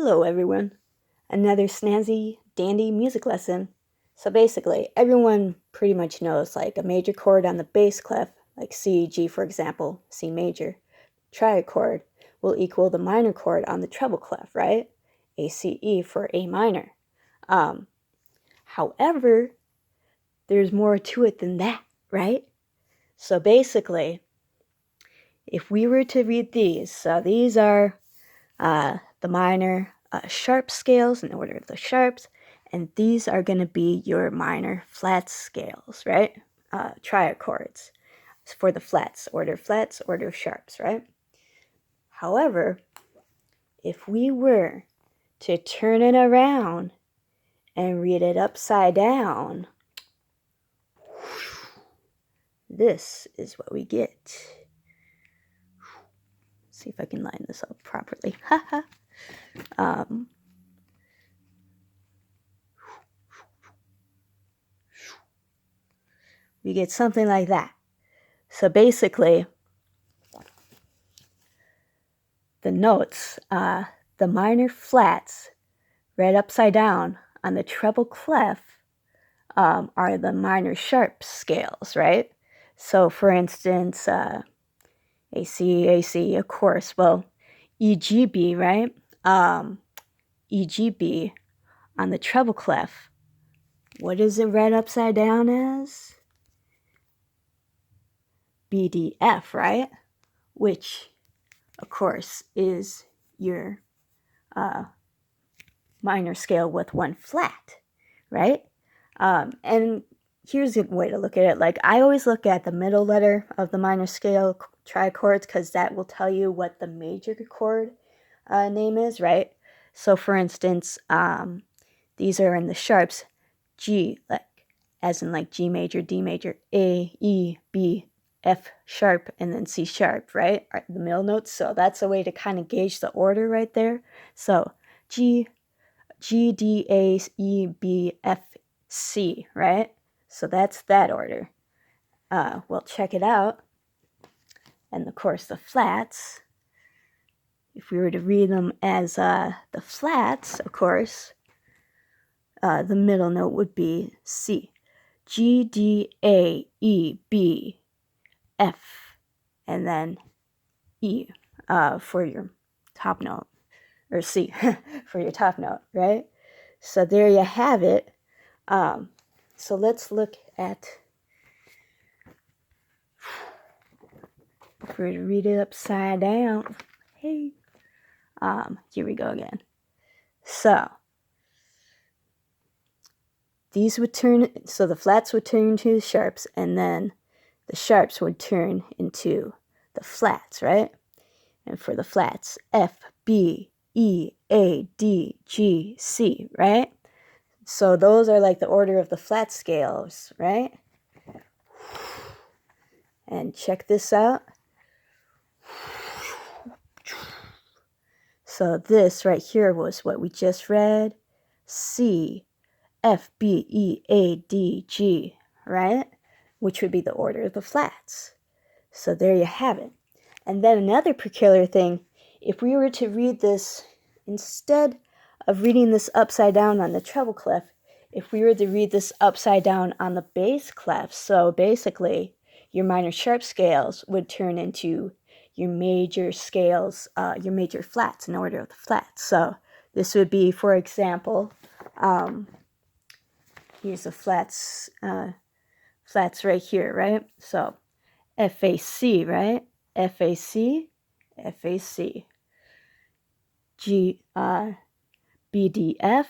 Hello everyone, another snazzy, dandy music lesson. So basically, everyone pretty much knows like a major chord on the bass clef, like C, G for example, C major, triad chord will equal the minor chord on the treble clef, right? A, C, E for A minor. However, there's more to it than that, right? So basically, if we were to read these, so these are the minor sharp scales in order of the sharps, and these are going to be your minor flat scales, right? Triad chords for the flats, order of sharps, right? However, if we were to turn it around and read it upside down, this is what we get. See if I can line this up properly. We get something like that. So basically, the notes, the minor flats read upside down on the treble clef are the minor sharp scales, right? So for instance, AC, of course, well, EGB, right? EGB on the treble clef, what is it read upside down as? BDF, right? Which, of course, is your minor scale with one flat, right? And here's a way to look at it. Like, I always look at the middle letter of the minor scale trichords because that will tell you what the major chord name is, right? So, for instance, these are in the sharps. G, like as in like G major, D major, A, E, B, F sharp, and then C sharp, right? The middle notes. So that's a way to kind of gauge the order right there. So G, D, A, E, B, F, C, right? So that's that order. Well, check it out. And of course, the flats, if we were to read them as the flats, of course, the middle note would be C. G, D, A, E, B, F, and then E for your top note, or C for your top note, right? So there you have it. So let's look at, if we were to read it upside down, hey, here we go again. So these would turn, so the flats would turn into the sharps, and then the sharps would turn into the flats, right? And for the flats, F, B, E, A, D, G, C, right? So those are like the order of the flat scales, right? And check this out. So this right here was what we just read. C, F, B, E, A, D, G, right? Which would be the order of the flats. So there you have it. And then another peculiar thing, if we were to read this, instead of reading this upside down on the treble clef, if we were to read this upside down on the bass clef, so basically your minor sharp scales would turn into your major scales, your major flats in order of the flats. So this would be, for example, here's the flats right here, right? So FAC, right? FAC, FAC. G, BDF,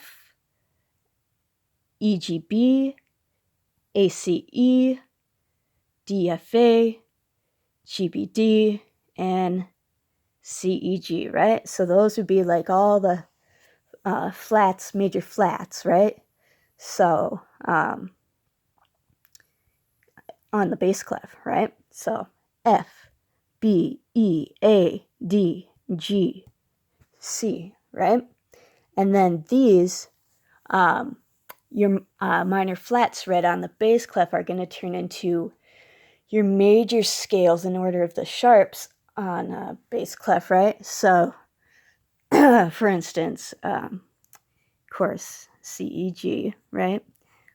EGB, ACE, DFA, GBD, and CEG, right? So those would be like all the flats, major flats, right? So on the bass clef, right? So F, B, E, A, D, G, C, right? And then these, your minor flats read on the bass clef are going to turn into your major scales in order of the sharps on bass clef, right? So for instance, of course, C, E, G, right,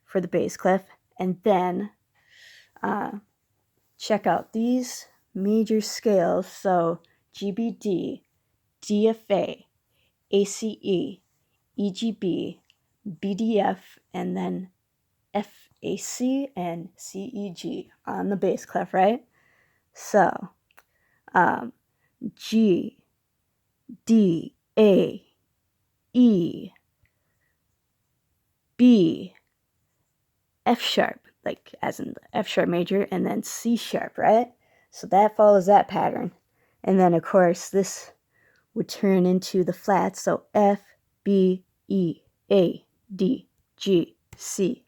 for the bass clef. And then check out these major scales. So G, B, D, D, F, A, A, C, E, E, G, B, B, D, F, and then F, A, C, and C, E, G on the bass clef, right? So G, D, A, E, B, F sharp, like as in the F sharp major, and then C sharp, right? So that follows that pattern. And then, of course, this would turn into the flats. So F, B, E, A, D, G, C.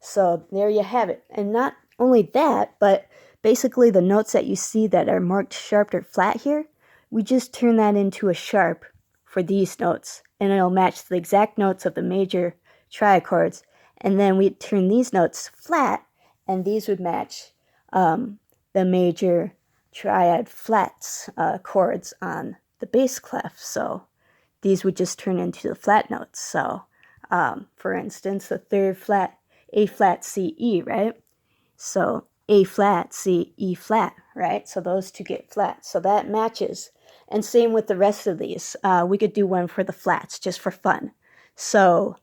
So there you have it. And not only that, but basically the notes that you see that are marked sharp or flat here, we just turn that into a sharp for these notes. And it'll match the exact notes of the major triad chords. And then we turn these notes flat, and these would match the major triad flats chords on the bass clef. So these would just turn into the flat notes. So for instance, the third flat, A flat, C, E, right? So A flat, C, E flat, right? So those two get flat. So that matches. And same with the rest of these. We could do one for the flats just for fun. So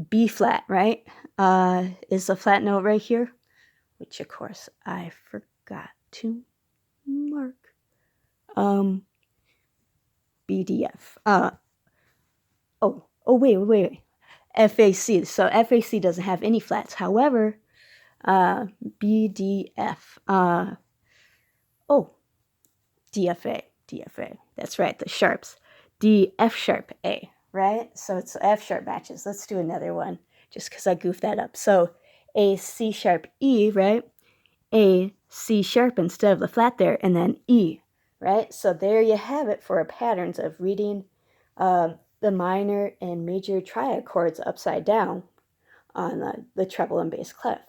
B flat, right, is the flat note right here, which of course I forgot to mark. BDF. Wait. FAC. So FAC doesn't have any flats. However, BDF. DFA. That's right, the sharps. D, F sharp, A, right? So it's F sharp matches. Let's do another one just because I goofed that up. So A, C sharp, E, right? A, C sharp instead of the flat there, and then E, right? So there you have it for patterns of reading the minor and major triad chords upside down on the treble and bass clef.